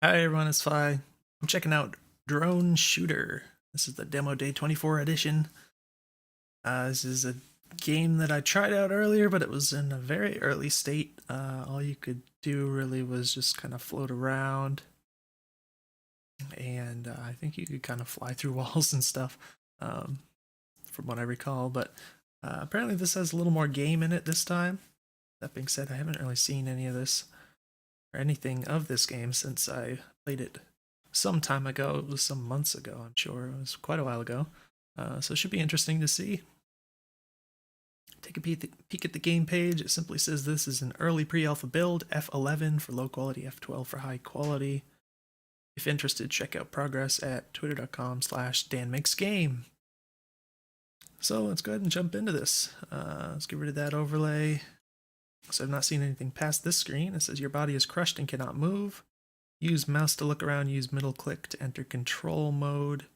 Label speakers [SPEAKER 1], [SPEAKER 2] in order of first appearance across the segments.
[SPEAKER 1] Hi everyone, it's Fi. I'm checking out Drone Shooter. This is the Demoday 24 edition. This is a game that I tried out earlier, but it was in a very early state. All you could do really was just kind of float around, and I think you could kind of fly through walls and stuff, um, from what I recall. But apparently, this has a little more game in it this time. That being said, I haven't really seen any of this or anything of this game since I played it some time ago. It was some months ago, I'm sure. It was quite a while ago. So it should be interesting to see. Take a peek at the game page. It simply says this is an early pre-alpha build, F11 for low quality, F12 for high quality. If interested, check out progress at twitter.com/DanMakesGame. So let's go ahead and jump into this. Let's get rid of that overlay. So I've not seen anything past this screen. It says your body is crushed and cannot move. Use mouse to look around, use middle click to enter control mode,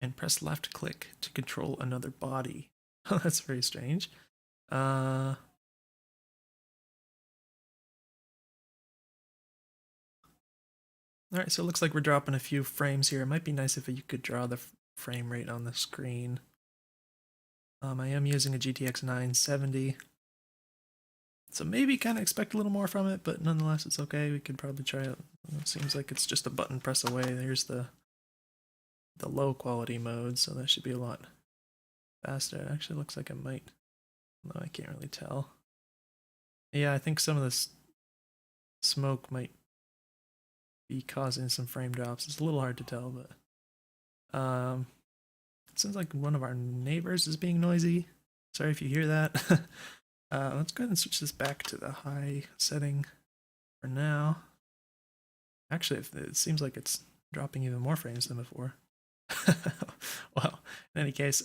[SPEAKER 1] and press left click to control another body. Oh, that's very strange. Alright, so it looks like we're dropping a few frames here. It might be nice if you could draw the frame rate on the screen. I am using a GTX 970. So maybe kind of expect a little more from it, but nonetheless it's okay. We could probably try it. It seems like it's just a button press away. There's the low quality mode, so that should be a lot faster. It actually looks like it might. No, I can't really tell. Yeah, I think some of this smoke might be causing some frame drops. It's a little hard to tell, but it sounds like one of our neighbors is being noisy. Sorry if you hear that. Let's go ahead and switch this back to the high setting for now. Actually, it seems like it's dropping even more frames than before. Well, in any case,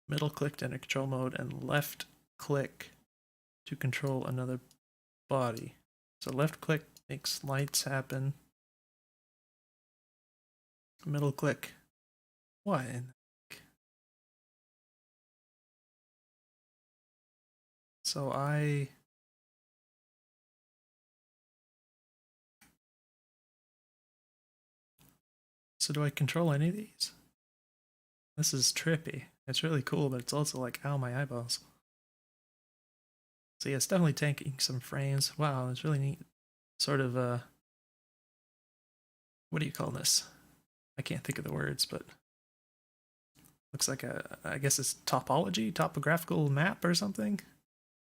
[SPEAKER 1] middle click to enter control mode and left click to control another body. So left click makes lights happen. Middle click. What? So I. So do I control any of these? This is trippy. It's really cool, but it's also like, ow, my eyeballs. So yeah, it's definitely taking some frames. Wow, it's really neat. Sort of, what do you call this? I can't think of the words, but looks like I guess it's topographical map or something.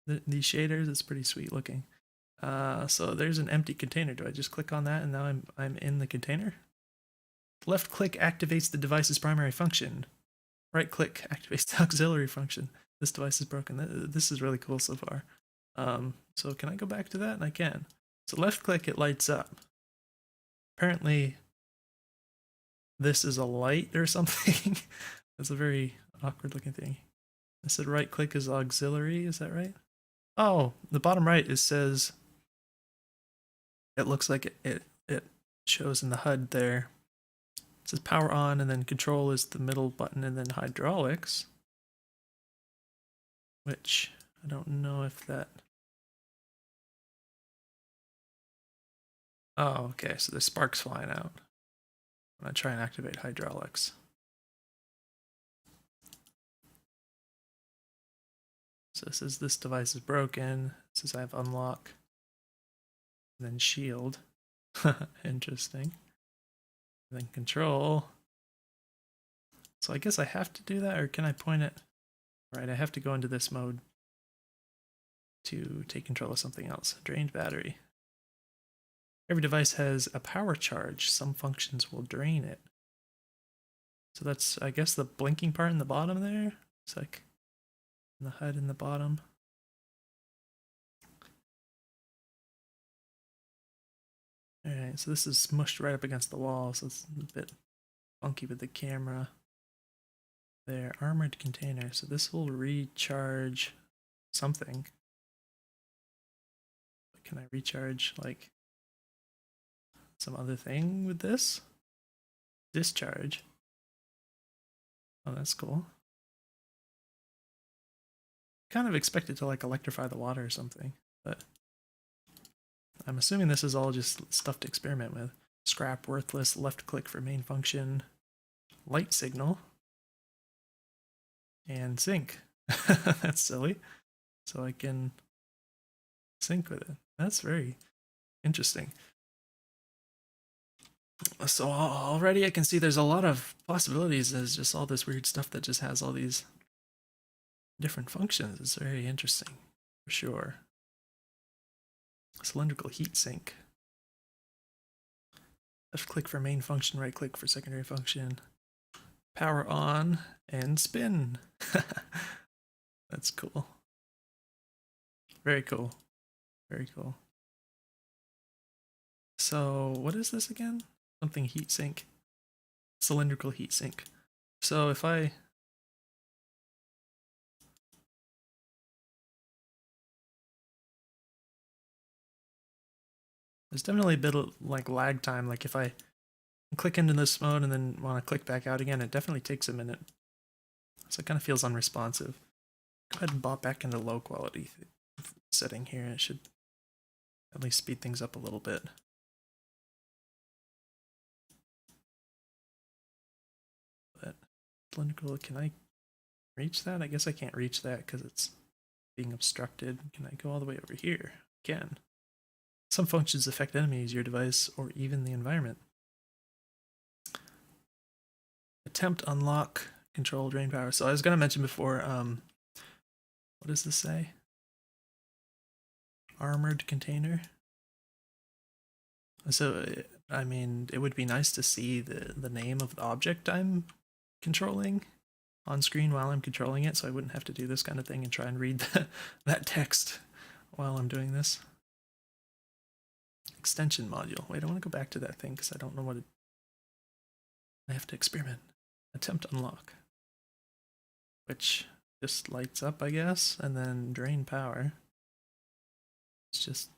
[SPEAKER 1] These shaders, it's pretty sweet looking. So there's an empty container. Do I just click on that and now I'm in the container? Left click activates the device's primary function. Right click activates the auxiliary function. This device is broken. This is really cool so far. So can I go back to that? And I can. So left click, it lights up. Apparently this is a light or something. That's a very awkward looking thing. I said right click is auxiliary, is that right? Oh, the bottom right, it says, it looks like it shows in the HUD there. It says power on, and then control is the middle button, and then hydraulics, which I don't know if that. Oh, okay, so there's sparks flying out. I'm gonna try and activate hydraulics. So it says this device is broken. It says I have unlock, and then shield. Interesting. And then control. So I guess I have to do that, or can I point it? Right, I have to go into this mode to take control of something else. Drained battery. Every device has a power charge. Some functions will drain it. So that's, I guess, the blinking part in the bottom there. It's like the HUD in the bottom. Alright, so this is smushed right up against the wall, so it's a bit funky with the camera. There, armored container. So this will recharge something. But can I recharge like some other thing with this? Discharge. Oh, that's cool. Kind of expect it to like electrify the water or something, but I'm assuming this is all just stuff to experiment with. Scrap, worthless, left click for main function, light signal, and sync. That's silly. So I can sync with it. That's very interesting. So already I can see there's a lot of possibilities. There's just all this weird stuff that just has all these different functions. It's very interesting, for sure. Cylindrical heat sink. Left click for main function, right click for secondary function. Power on and spin. That's cool. Very cool. Very cool. So what is this again? Something heat sink. Cylindrical heat sink. So if I there's definitely a bit of like lag time. Like if I click into this mode and then want to click back out again, it definitely takes a minute. So it kind of feels unresponsive. Go ahead and bop back into low quality setting here. It should at least speed things up a little bit. But cylindrical, can I reach that? I guess I can't reach that because it's being obstructed. Can I go all the way over here? Again. Some functions affect enemies, your device, or even the environment. Attempt unlock control drain power. So I was gonna mention before, what does this say? Armored container. So I mean, it would be nice to see the name of the object I'm controlling on screen while I'm controlling it, so I wouldn't have to do this kind of thing and try and read that text while I'm doing this. Extension module. Wait, I want to go back to that thing because I don't know what it... I have to experiment. Attempt unlock. Which just lights up, I guess, and then drain power. It's just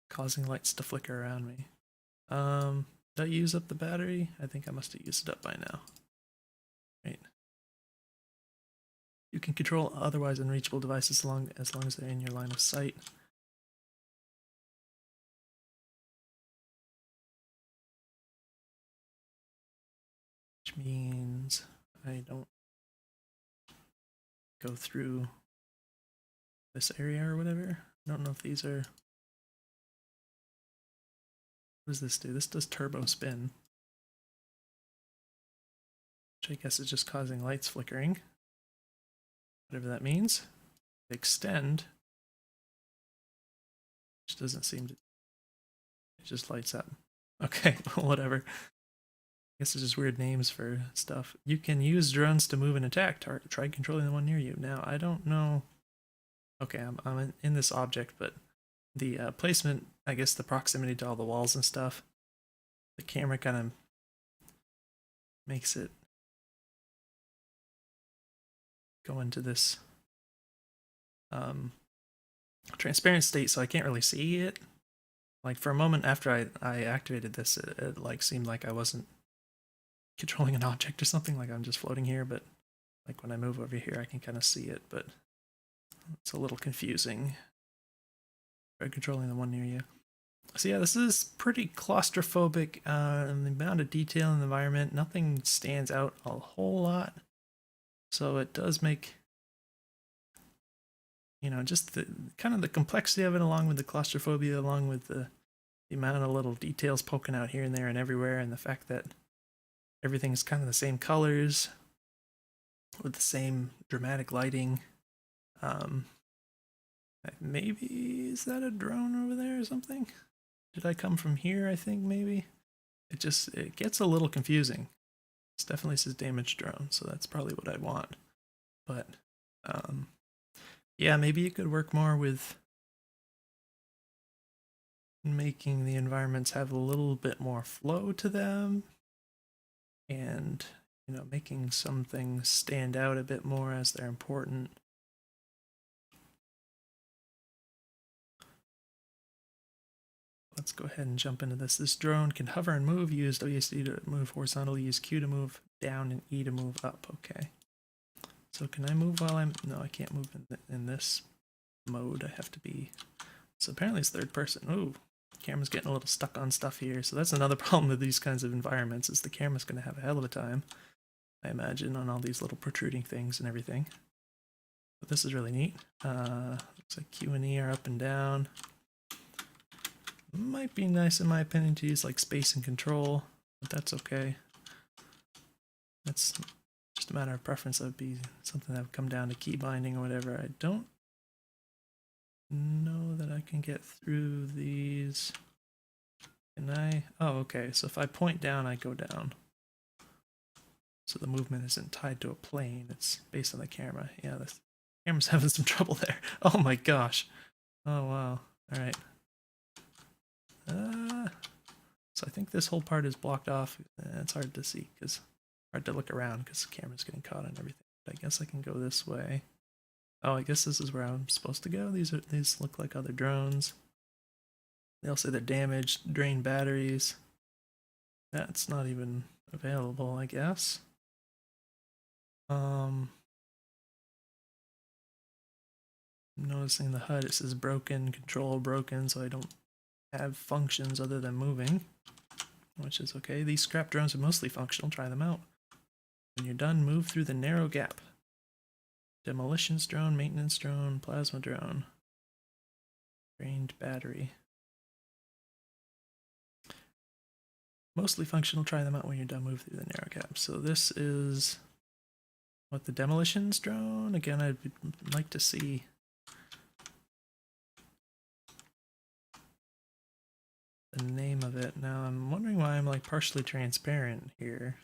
[SPEAKER 1] causing lights to flicker around me. Did I use up the battery? I think I must have used it up by now. Right. You can control otherwise unreachable devices as long as they're in your line of sight. Which means I don't go through this area or whatever. I don't know if these are... What does this do? This does turbo spin. Which I guess is just causing lights flickering. Whatever that means. Extend. Which doesn't seem to... It just lights up. Okay, whatever. I guess it's just weird names for stuff. You can use drones to move and attack. Try controlling the one near you. Now, I don't know... Okay, I'm in this object, but the placement, I guess the proximity to all the walls and stuff, the camera kind of makes it go into this transparent state, so I can't really see it. Like for a moment after I activated this, it like seemed like I wasn't controlling an object or something, like I'm just floating here, but like when I move over here I can kind of see it, but it's a little confusing. Try controlling the one near you. So yeah, this is pretty claustrophobic. The amount of detail in the environment, nothing stands out a whole lot. So it does make, you know, just the kind of the complexity of it, along with the claustrophobia, along with the amount of little details poking out here and there and everywhere, and the fact that everything's kind of the same colors with the same dramatic lighting. Maybe, is that a drone over there or something? Did I come from here, I think, maybe? It gets a little confusing. This definitely says damaged drone, so that's probably what I want. But, yeah, maybe it could work more with making the environments have a little bit more flow to them. And, you know, making some things stand out a bit more as they're important. Let's go ahead and jump into this. This drone can hover and move, use WSD to move horizontally, use Q to move down, and E to move up. Okay. So can I move while I'm... No, I can't move in this mode. I have to be So apparently it's third person. Ooh, camera's getting a little stuck on stuff here. So that's another problem with these kinds of environments, is the camera's going to have a hell of a time, I imagine, on all these little protruding things and everything. But this is really neat. Looks like Q and E are up and down. Might be nice in my opinion to use like space and control, but that's okay. That's just a matter of preference. That would be something that would come down to key binding or whatever. I don't know that I can get through these. Can I? Oh, okay. So if I point down, I go down. So the movement isn't tied to a plane. It's based on the camera. Yeah, the camera's having some trouble there. Oh my gosh. Oh, wow. All right. So I think this whole part is blocked off. It's hard to see because hard to look around because the camera's getting caught on everything. But I guess I can go this way. Oh, I guess this is where I'm supposed to go. These look like other drones. They all say they're damaged, drained batteries. That's not even available, I guess. I'm noticing the HUD, it says broken, control broken, so I don't have functions other than moving, which is okay. These scrap drones are mostly functional, try them out. When you're done, move through the narrow gap. Demolitions drone, maintenance drone, plasma drone. Drained battery. Mostly functional, try them out when you're done, move through the narrow gap. So this is what, the demolitions drone? Again, I'd like to see the name of it. Now I'm wondering why I'm like partially transparent here.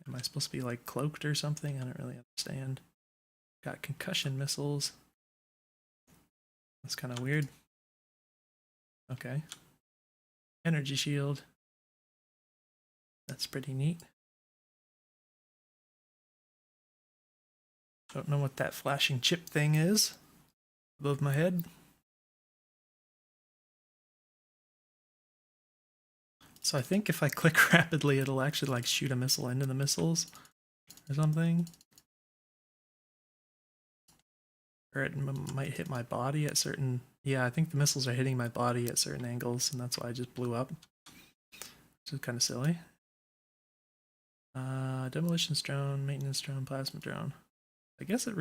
[SPEAKER 1] Am I supposed to be like cloaked or something? I don't really understand. Got concussion missiles. That's kind of weird. Okay. Energy shield. That's pretty neat. Don't know what that flashing chip thing is above my head. So I think if I click rapidly, it'll actually like shoot a missile into the missiles or something. Or it might hit my body at certain... Yeah, I think the missiles are hitting my body at certain angles, and that's why I just blew up. Which is kind of silly. Demolitions drone, maintenance drone, plasma drone. I guess it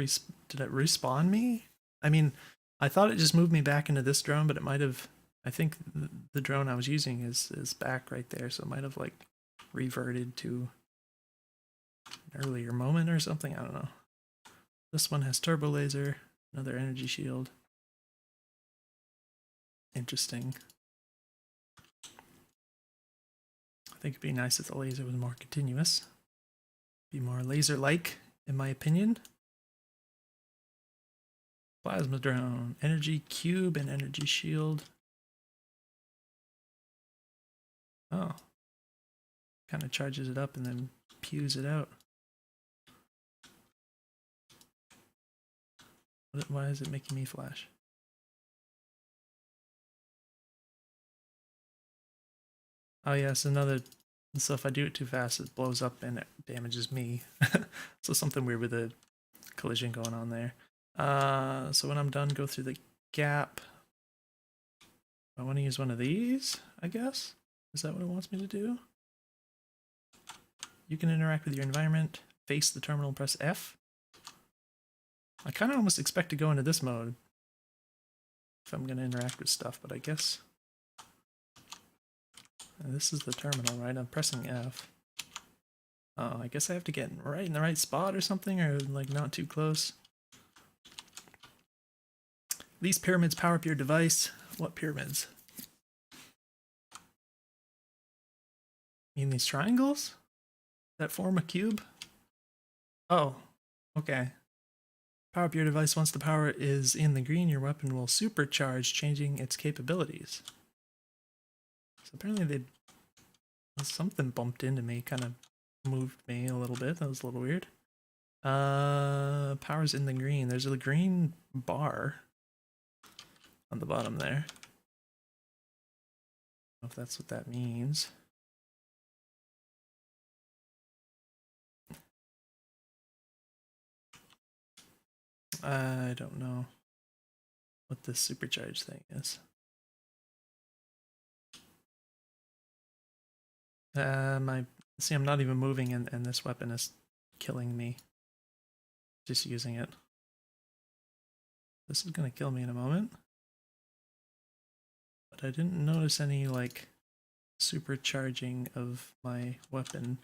[SPEAKER 1] did it respawn me? I mean, I thought it just moved me back into this drone, but it might have... I think the drone I was using is back right there, so it might have like reverted to an earlier moment or something. I don't know. This one has turbo laser, another energy shield. Interesting. I think it'd be nice if the laser was more continuous. Be more laser-like, in my opinion. Plasma drone, energy cube, and energy shield. Oh. Kind of charges it up and then pews it out. Why is it making me flash? Oh yes, another... So if I do it too fast, it blows up and it damages me. So something weird with the collision going on there. So when I'm done, go through the gap. I want to use one of these, I guess? Is that what it wants me to do? You can interact with your environment. Face the terminal, press F. I kind of almost expect to go into this mode if I'm going to interact with stuff, but I guess... And this is the terminal, right? I'm pressing F. Oh, I guess I have to get right in the right spot or something, or like not too close. These pyramids power up your device. What pyramids? You mean these triangles that form a cube? Oh, okay. Power up your device once the power is in the green. Your weapon will supercharge, changing its capabilities. So apparently something bumped into me, kind of moved me a little bit. That was a little weird. Power's in the green. There's a green bar on the bottom there. I don't know if that's what that means. I don't know. what this supercharged thing is. See, I'm not even moving, and this weapon is killing me. Just using it. This is gonna kill me in a moment. But I didn't notice any, like, supercharging of my weapon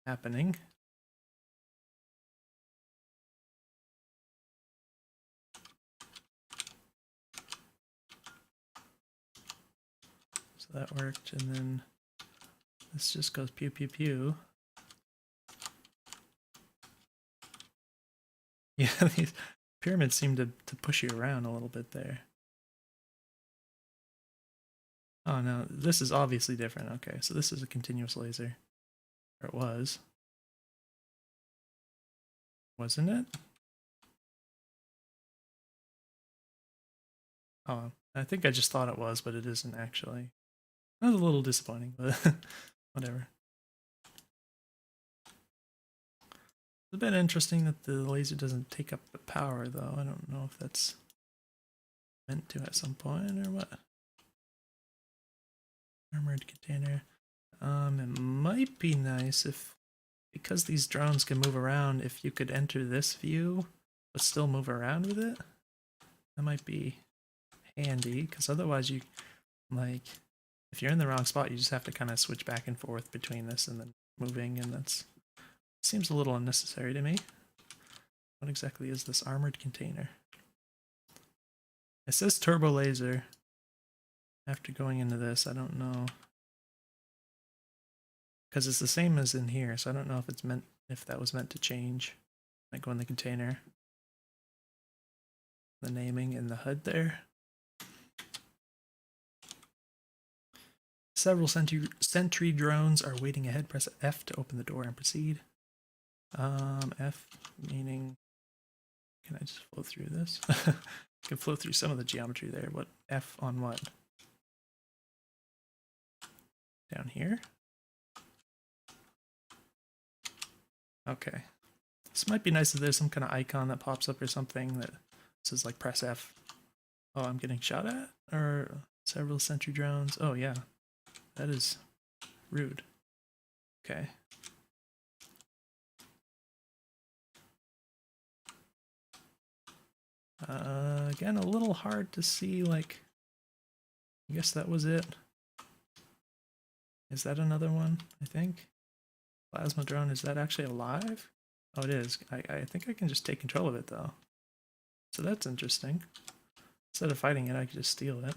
[SPEAKER 1] happening. So that worked, and then this just goes pew pew pew. Yeah, these pyramids seem to push you around a little bit there. Oh no, this is obviously different. Okay, so this is a continuous laser. Or it was. Wasn't it? Oh, I think I just thought it was, but it isn't actually. That was a little disappointing, but whatever. It's a bit interesting that the laser doesn't take up the power, though. I don't know if that's meant to at some point or what. Armored container. It might be nice if, because these drones can move around, if you could enter this view, but still move around with it. That might be handy, because otherwise you, like, if you're in the wrong spot, you just have to kind of switch back and forth between this and then moving, and that's seems a little unnecessary to me. What exactly is this armored container? It says turbo laser. After going into this, I don't know. Because it's the same as in here, so I don't know if it's meant, if that was meant to change. Like go in the container. The naming in the HUD there. Several sentry drones are waiting ahead. Press F to open the door and proceed. F meaning, can I just flow through this? I can flow through some of the geometry there. What F on what? Down here? Okay. This might be nice if there's some kind of icon that pops up or something that says like press F. Oh, I'm getting shot at? Or several sentry drones? Oh yeah. That is rude. Okay. Again, a little hard to see, like, I guess that was it. Is that another one, I think? Plasma drone, is that actually alive? Oh, it is. I think I can just take control of it, though. So that's interesting. Instead of fighting it, I can just steal it.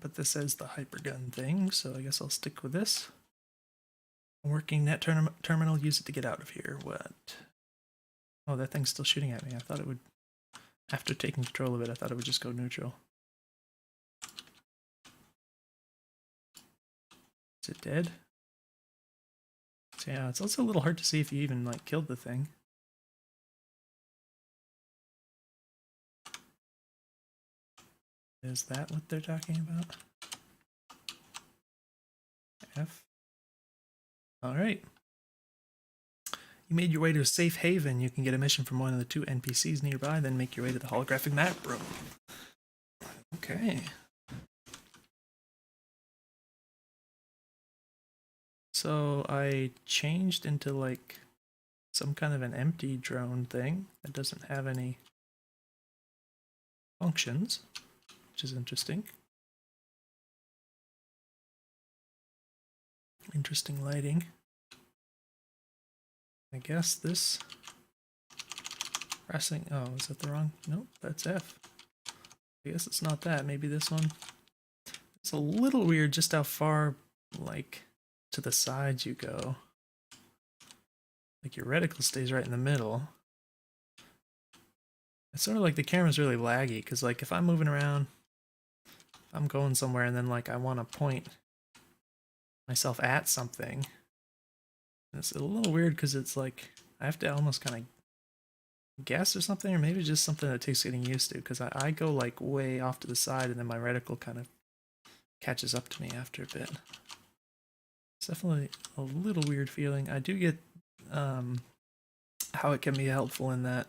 [SPEAKER 1] But this says the hypergun thing, so I guess I'll stick with this. Working net terminal, use it to get out of here. What? Oh, that thing's still shooting at me. I thought it would, after taking control of it, I thought it would just go neutral. Is it dead? So yeah, it's also a little hard to see if you even, like, killed the thing. Is that what they're talking about? F. Alright. You made your way to a safe haven. You can get a mission from one of the 2 NPCs nearby, then make your way to the holographic map room. Okay. So I changed into, like, some kind of an empty drone thing that doesn't have any functions, which is interesting. Interesting lighting. I guess this pressing, oh, is that the wrong? Nope, that's F. I guess it's not that, maybe this one. It's a little weird just how far, like, to the sides you go. Like, your reticle stays right in the middle. It's sort of like the camera's really laggy, because, like, if I'm moving around, if I'm going somewhere and then, like, I want to point myself at something, it's a little weird because it's like, I have to almost kind of guess or something, or maybe just something that takes getting used to, because I go, like, way off to the side and then my reticle kind of catches up to me after a bit. It's definitely a little weird feeling. I do get how it can be helpful in that,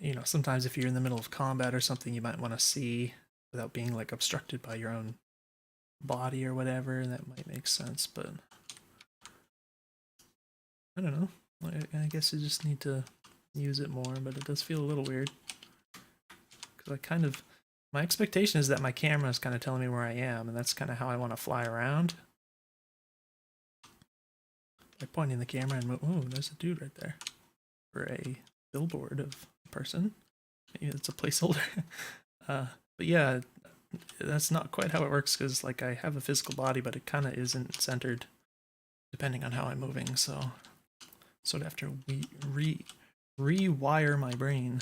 [SPEAKER 1] you know, sometimes if you're in the middle of combat or something, you might want to see without being like obstructed by your own body or whatever, and that might make sense, but I don't know. I guess you just need to use it more, but it does feel a little weird. Because I kind of, my expectation is that my camera is kind of telling me where I am, and that's kind of how I want to fly around. By pointing the camera and move, oh, there's a dude right there. For a billboard of a person. Maybe it's a placeholder. But yeah, that's not quite how it works, because like I have a physical body, but it kind of isn't centered depending on how I'm moving, so sort of have to rewire my brain.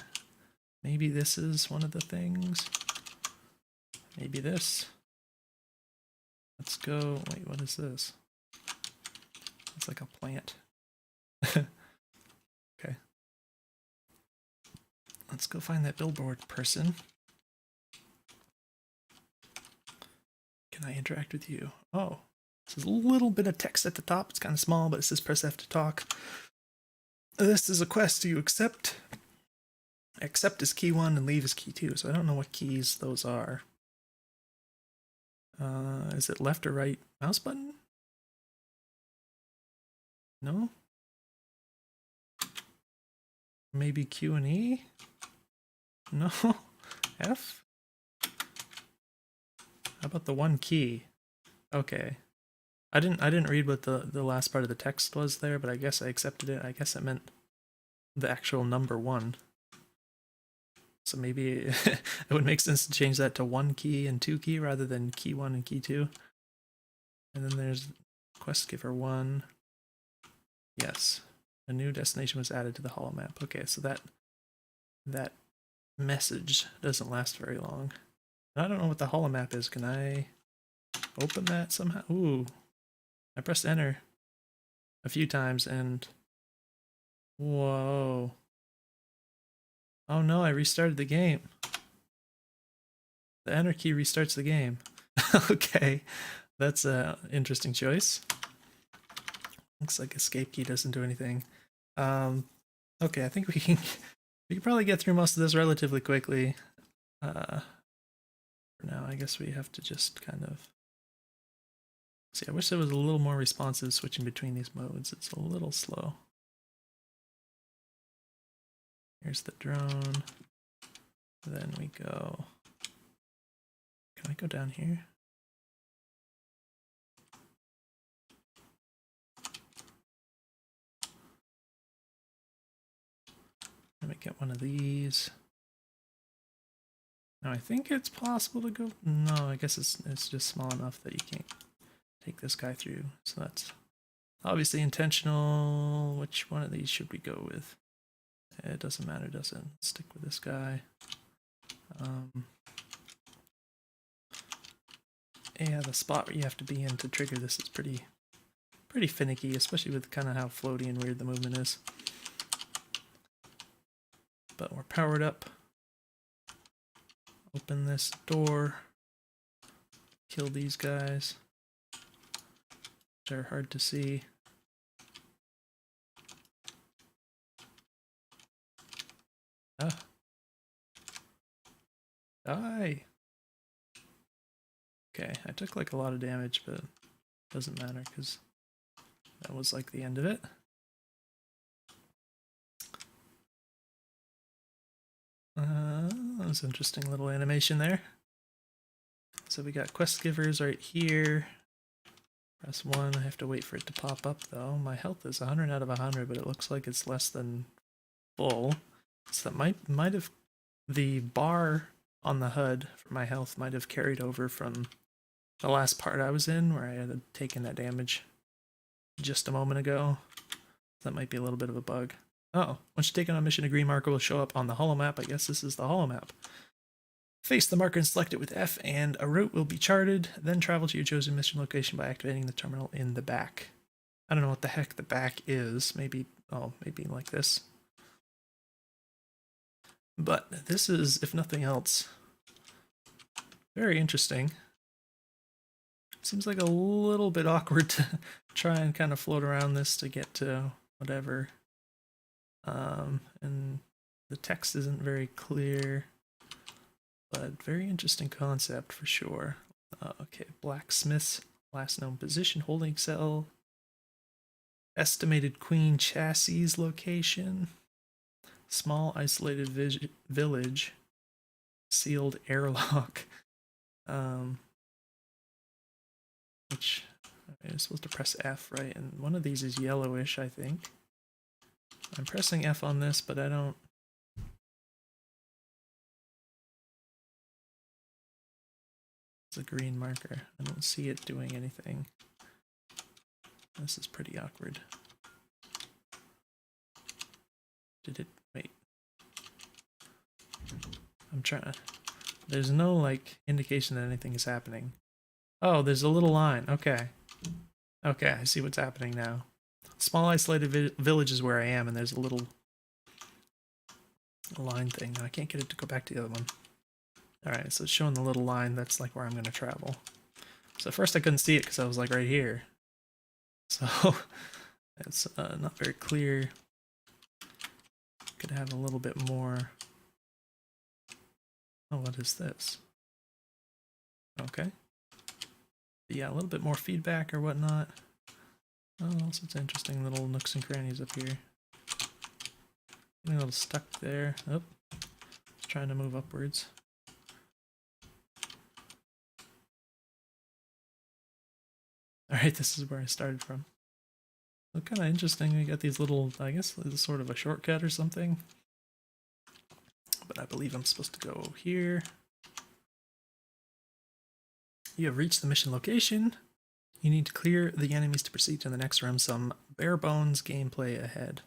[SPEAKER 1] Maybe this is one of the things. Maybe this. Let's go. Wait, what is this? It's like a plant. Okay. Let's go find that billboard person. Can I interact with you? Oh, there's a little bit of text at the top. It's kind of small, but it says press F to talk. This is a quest. Do you accept? Accept is key 1 and leave is key 2. So I don't know what keys those are. Is it left or right mouse button? No? Maybe Q and E? No? F? How about the one key? Okay. I didn't read what the last part of the text was there, but I guess I accepted it. I guess it meant the actual number 1. So maybe it would make sense to change that to 1 key and 2 key rather than key 1 and key 2. And then there's quest giver 1. Yes. A new destination was added to the holomap. Okay, so that message doesn't last very long. I don't know what the holomap is. Can I open that somehow? Ooh. I pressed enter a few times and whoa. Oh no, I restarted the game. The enter key restarts the game. Okay, that's an interesting choice. Looks like escape key doesn't do anything. Okay, I think we can probably get through most of this relatively quickly. For now, I guess we have to just kind of see. I wish there was a little more responsive switching between these modes. It's a little slow. Here's the drone. Then we go. Can I go down here? Let me get one of these. Now I think it's possible to go. No, I guess it's just small enough that you can't take this guy through. So that's obviously intentional. Which one of these should we go with? It doesn't matter, does it? Let's stick with this guy. Yeah, the spot where you have to be in to trigger this is pretty finicky, especially with kind of how floaty and weird the movement is. But we're powered up. Open this door. Kill these guys. They're hard to see. Ah. Die! Okay, I took like a lot of damage, but it doesn't matter because that was like the end of it. That was an interesting little animation there. So we got quest givers right here. Press 1, I have to wait for it to pop up though. My health is 100 out of 100, but it looks like it's less than full. So that might have, the bar on the HUD for my health might have carried over from the last part I was in where I had taken that damage just a moment ago. That might be a little bit of a bug. Oh, once you take on a mission, a green marker will show up on the holomap. I guess this is the holomap. Face the marker and select it with F, and a route will be charted. Then travel to your chosen mission location by activating the terminal in the back. I don't know what the heck the back is. Maybe, oh, maybe like this. But this is, if nothing else, very interesting. Seems like a little bit awkward to try and kind of float around this to get to whatever And the text isn't very clear, but very interesting concept for sure. Okay, blacksmith's last known position, holding cell, estimated queen chassis location, small isolated village, sealed airlock, which I'm supposed to press F, right? And one of these is yellowish, I think. I'm pressing F on this, but I don't... It's a green marker. I don't see it doing anything. This is pretty awkward. Did it... Wait. I'm trying... There's no, like, indication that anything is happening. Oh, there's a little line. Okay. Okay, I see what's happening now. Small isolated village is where I am, and there's a little line thing. No, I can't get it to go back to the other one. Alright, so it's showing the little line. That's like where I'm going to travel. So at first I couldn't see it because I was like right here. So it's not very clear. Could have a little bit more. Oh, what is this? Okay. But yeah, a little bit more feedback or whatnot. Oh, also it's interesting little nooks and crannies up here. Getting a little stuck there. Oh, trying to move upwards. Alright, this is where I started from. So kind of interesting. We got these little, I guess this is sort of a shortcut or something. But I believe I'm supposed to go here. You have reached the mission location. You need to clear the enemies to proceed to the next room. Some bare bones gameplay ahead.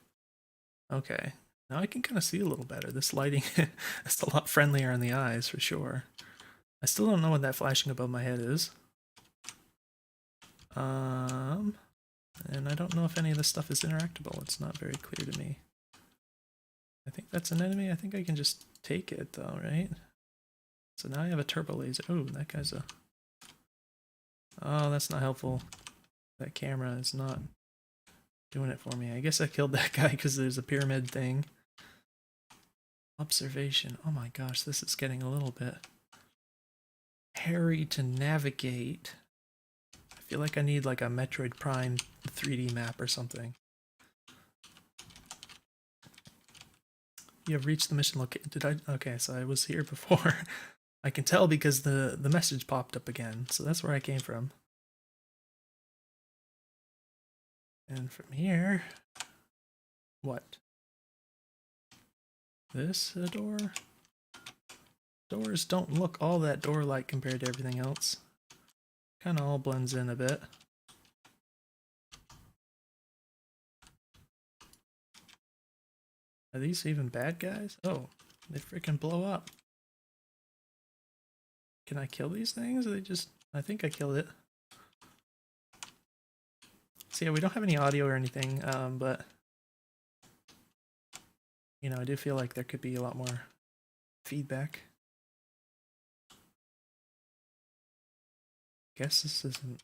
[SPEAKER 1] Okay, now I can kind of see a little better. This lighting is a lot friendlier on the eyes for sure. I still don't know what that flashing above my head is. And I don't know if any of this stuff is interactable. It's not very clear to me. I think that's an enemy. I think I can just take it though, right? So now I have a turbo laser. Oh, that guy's a... Oh, that's not helpful. That camera is not doing it for me. I guess I killed that guy because there's a pyramid thing. Observation. Oh my gosh, this is getting a little bit hairy to navigate. I feel like I need like a Metroid Prime 3D map or something. You have reached the mission location. Did I? Okay, so I was here before. I can tell because the message popped up again. So that's where I came from. And from here, what? This a door? Doors don't look all that door-like compared to everything else. Kind of all blends in a bit. Are these even bad guys? Oh, they freaking blow up. Can I kill these things? Or they just... I think I killed it. So yeah, we don't have any audio or anything, but... You know, I do feel like there could be a lot more feedback. Guess this isn't...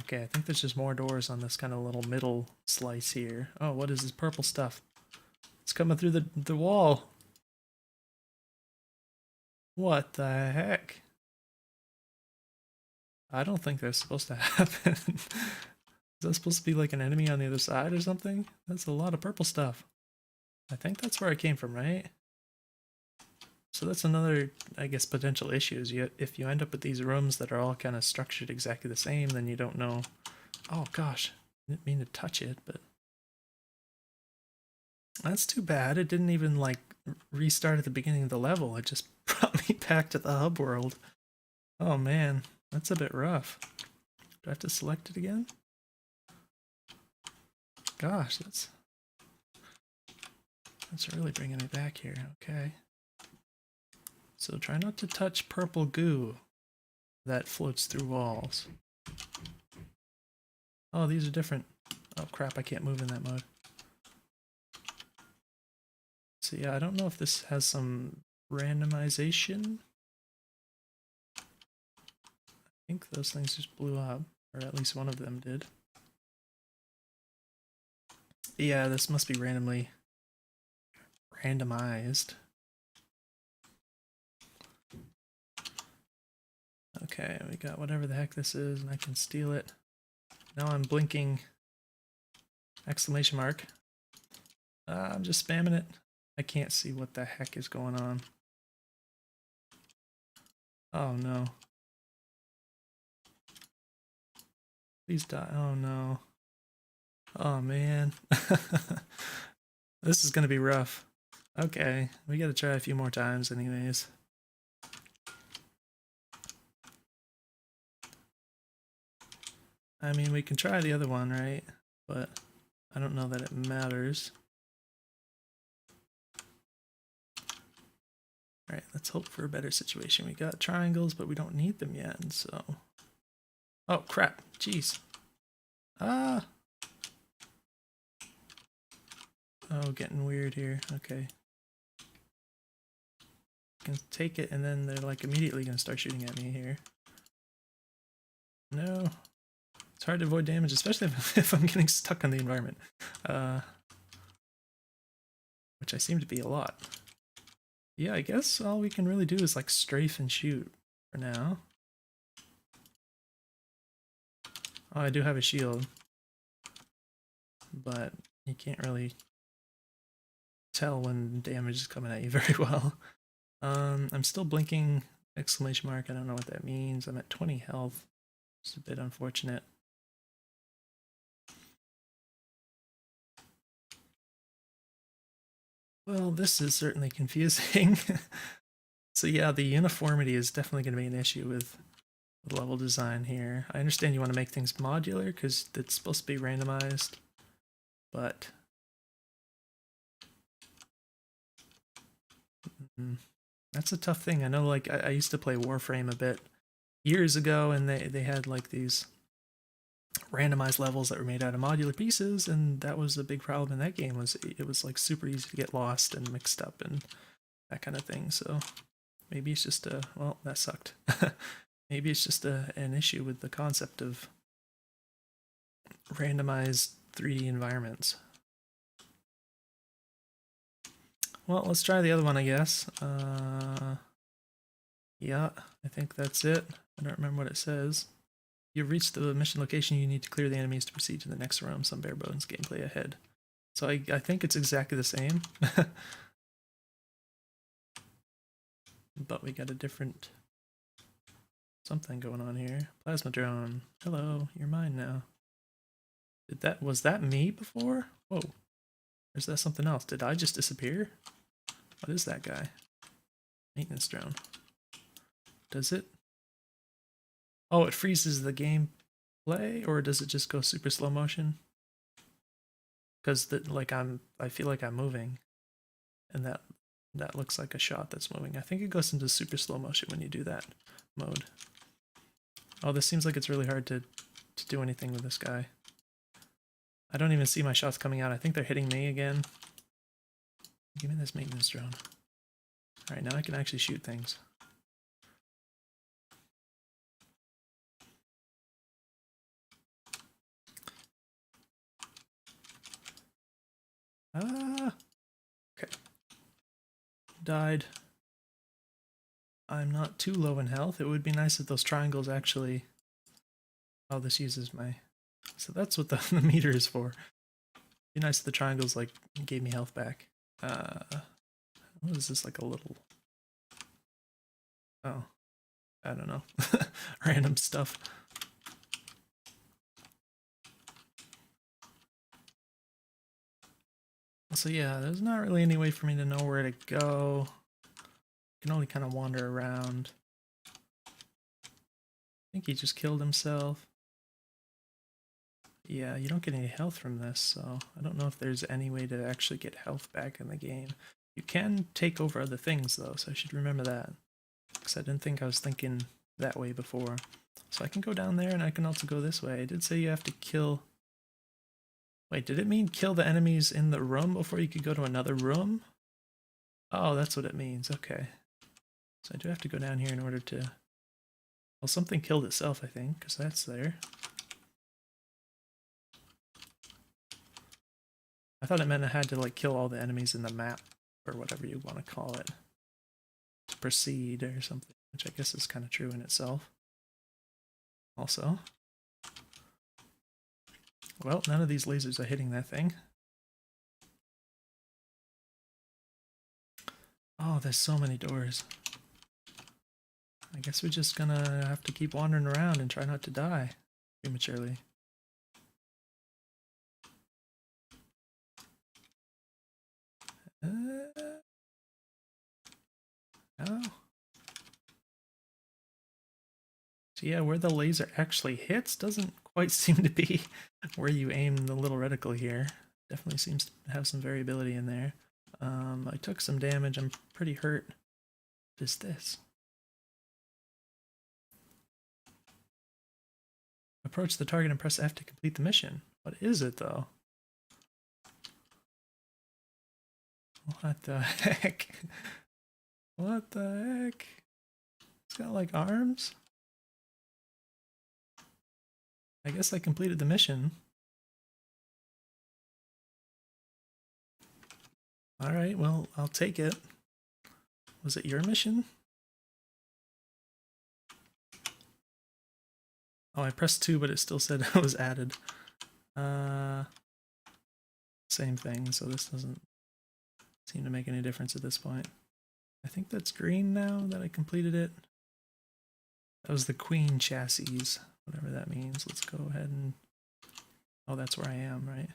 [SPEAKER 1] Okay, I think there's just more doors on this kind of little middle slice here. Oh, what is this purple stuff? It's coming through the wall. What the heck? I don't think that's supposed to happen. Is that supposed to be like an enemy on the other side or something? That's a lot of purple stuff. I think that's where I came from, right? So that's another, I guess, potential issue is if you end up with these rooms that are all kind of structured exactly the same, then you don't know... Oh gosh, I didn't mean to touch it, but... That's too bad. It didn't even, like, restart at the beginning of the level. It just brought me back to the hub world. Oh man, that's a bit rough. Do I have to select it again? Gosh, that's really bringing me back here. Okay. So try not to touch purple goo that floats through walls. Oh, these are different. Oh crap, I can't move in that mode. So yeah, I don't know if this has some randomization. I think those things just blew up, or at least one of them did. Yeah, this must be randomly randomized. Okay, we got whatever the heck this is, and I can steal it. Now I'm blinking exclamation mark. I'm just spamming it. I can't see what the heck is going on. Oh no. Please die. Oh no. Oh man. This is gonna be rough. Okay, we gotta try a few more times anyways. I mean, we can try the other one, right? But I don't know that it matters. Alright, let's hope for a better situation. We got triangles, but we don't need them yet, so... Oh, crap. Jeez. Ah! Oh, getting weird here. Okay. Can take it, and then they're like immediately gonna start shooting at me here. No. It's hard to avoid damage, especially if I'm getting stuck on the environment. Which I seem to be a lot. Yeah, I guess all we can really do is like strafe and shoot for now. Oh, I do have a shield. But you can't really tell when damage is coming at you very well. I'm still blinking exclamation mark. I don't know what that means. I'm at 20 health. It's a bit unfortunate. Well, this is certainly confusing. So yeah, the uniformity is definitely going to be an issue with level design here. I understand you want to make things modular because it's supposed to be randomized, but that's a tough thing. I know, like, I used to play Warframe a bit years ago, and they had like these randomized levels that were made out of modular pieces, and that was a big problem in that game. Was it was like super easy to get lost and mixed up and that kind of thing. So maybe it's just a, well, that sucked. Maybe it's just an issue with the concept of randomized 3D environments. Well, let's try the other one, I guess. Yeah, I think that's it. I don't remember what it says. You've reached the mission location. You need to clear the enemies to proceed to the next room. Some bare bones gameplay ahead. So I think it's exactly the same. But we got a different something going on here. Plasma drone. Hello, you're mine now. Was that me before? Whoa. Or is that something else? Did I just disappear? What is that guy? Maintenance drone. Does it? Oh, it freezes the gameplay, or does it just go super slow motion? Because like I feel like I'm moving, and that looks like a shot that's moving. I think it goes into super slow motion when you do that mode. Oh, this seems like it's really hard to do anything with this guy. I don't even see my shots coming out. I think they're hitting me again. Give me this maintenance drone. Alright, now I can actually shoot things. Ah! Okay. Died. I'm not too low in health. It would be nice if those triangles actually... Oh, this uses my... So that's what the meter is for. It'd be nice if the triangles, like, gave me health back. What is this, like a little... Oh. I don't know. Random stuff. So yeah, there's not really any way for me to know where to go. I can only kind of wander around. I think he just killed himself. Yeah, you don't get any health from this, so I don't know if there's any way to actually get health back in the game. You can take over other things though, so I should remember that. Because I didn't think I was thinking that way before. So I can go down there and I can also go this way. I did say you have to kill... Wait, did it mean kill the enemies in the room before you could go to another room? Oh, that's what it means. Okay. So I do have to go down here in order to... Well, something killed itself, I think, because that's there. I thought it meant I had to like kill all the enemies in the map, or whatever you want to call it, to proceed or something, which I guess is kind of true in itself. Also, well, none of these lasers are hitting that thing. Oh, there's so many doors. I guess we're just gonna have to keep wandering around and try not to die prematurely. Oh. So yeah, where the laser actually hits doesn't quite seem to be where you aim the little reticle here. Definitely seems to have some variability in there. I took some damage. I'm pretty hurt. What is this? Approach the target and press F to complete the mission. What is it, though? What the heck? What the heck? It's got like arms? I guess I completed the mission. Alright, well, I'll take it. Was it your mission? Oh, I pressed 2, but it still said it was added. Same thing, so this doesn't seem to make any difference at this point. I think that's green now that I completed it. That was the Queen chassis, whatever that means. Let's go ahead and... Oh, that's where I am, right?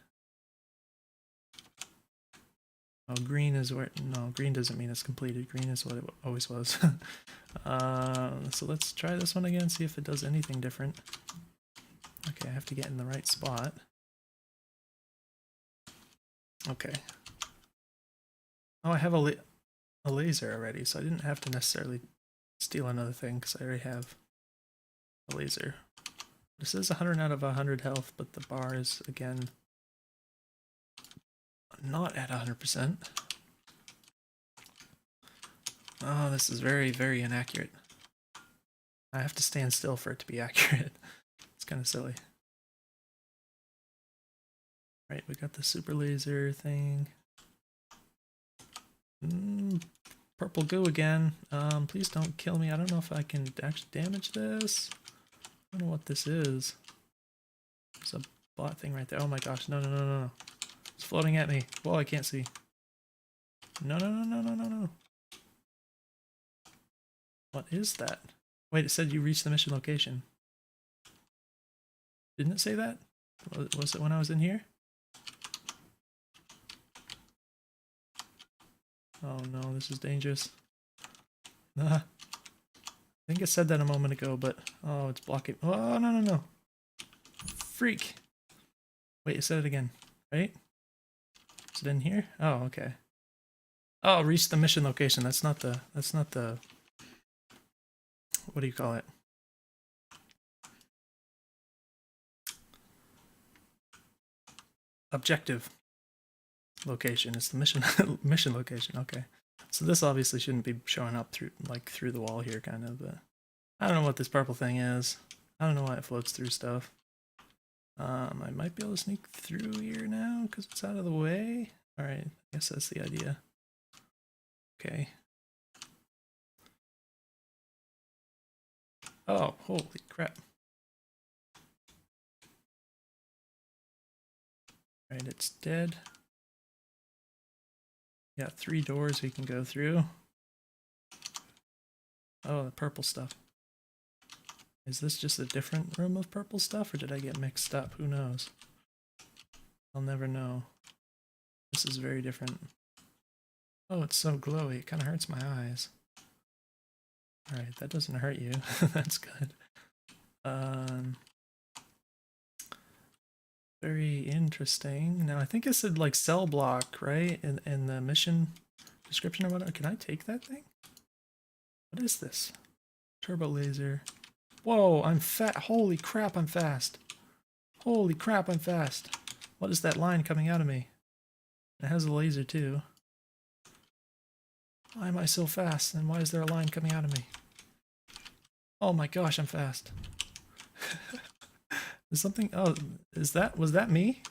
[SPEAKER 1] Oh, green is where... No, green doesn't mean it's completed. Green is what it always was. So let's try this one again, see if it does anything different. Okay, I have to get in the right spot. Okay. Oh, I have a laser already, so I didn't have to necessarily steal another thing, because I already have a laser. This is 100 out of 100 health, but the bar is, again, not at 100%. Oh, this is very, very inaccurate. I have to stand still for it to be accurate. It's kind of silly. Right, we got the super laser thing. Purple goo again. Please don't kill me. I don't know if I can actually damage this. I don't know what this is. There's a bot thing right there. Oh my gosh, no, no, no, no, no. It's floating at me. Whoa, I can't see. No, no, no, no, no, no, no. What is that? Wait, it said you reached the mission location. Didn't it say that? Was it when I was in here? Oh no, this is dangerous. I think it said that a moment ago, but... Oh, it's blocking... Oh, no, no, no. Freak. Wait, it said it again, right? Is it in here? Oh, okay. Oh, reach the mission location. That's not the... What do you call it? Objective location. It's the mission mission location. Okay. So this obviously shouldn't be showing up through the wall here, kind of, but I don't know what this purple thing is. I don't know why it floats through stuff. I might be able to sneak through here now because it's out of the way. Alright, I guess that's the idea. Okay. Oh, holy crap. Alright, it's dead. Got 3 doors we can go through. Oh, the purple stuff. Is this just a different room of purple stuff, or did I get mixed up? Who knows? I'll never know. This is very different. Oh, it's so glowy. It kind of hurts my eyes. Alright, that doesn't hurt you. That's good. Very interesting. Now, I think it said, like, cell block, right? In the mission description or whatever. Can I take that thing? What is this? Turbo laser. Whoa, I'm fat. Holy crap, I'm fast. Holy crap, I'm fast. What is that line coming out of me? It has a laser, too. Why am I so fast? And why is there a line coming out of me? Oh my gosh, I'm fast. Is something... Oh, was that me?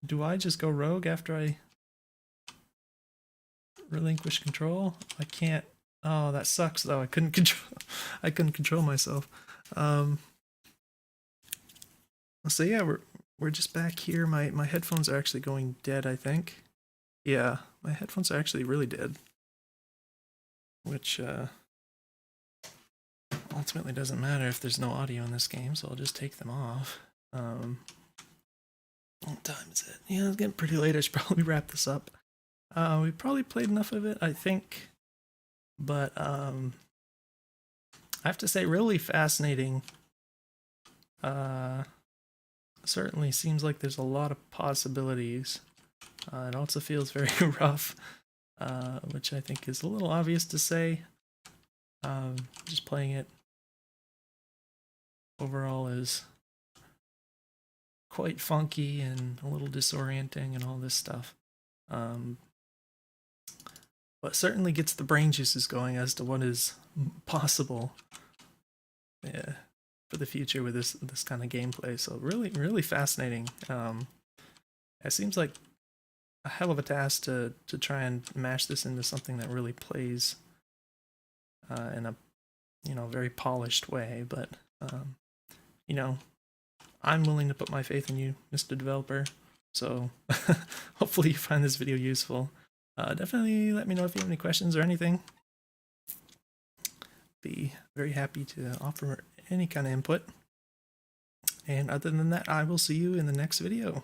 [SPEAKER 1] Do I just go rogue after I relinquish control? I can't. Oh, that sucks though. I couldn't control. I couldn't control myself. So yeah, we're just back here. My headphones are actually going dead, I think. Yeah, my headphones are actually really dead, which ultimately doesn't matter if there's no audio in this game, so I'll just take them off. What time is it? Yeah, it's getting pretty late. I should probably wrap this up. We probably played enough of it, I think, but I have to say, really fascinating. Certainly seems like there's a lot of possibilities. It also feels very rough, which I think is a little obvious to say. Just playing it overall is quite funky and a little disorienting and all this stuff. But certainly gets the brain juices going as to what is possible, yeah, for the future with this kind of gameplay. So really fascinating. It seems like a hell of a task to try and mash this into something that really plays in a very polished way. But you know, I'm willing to put my faith in you, Mr. Developer. So hopefully you find this video useful. Definitely let me know if you have any questions or anything. Be very happy to offer any kind of input. And other than that, I will see you in the next video.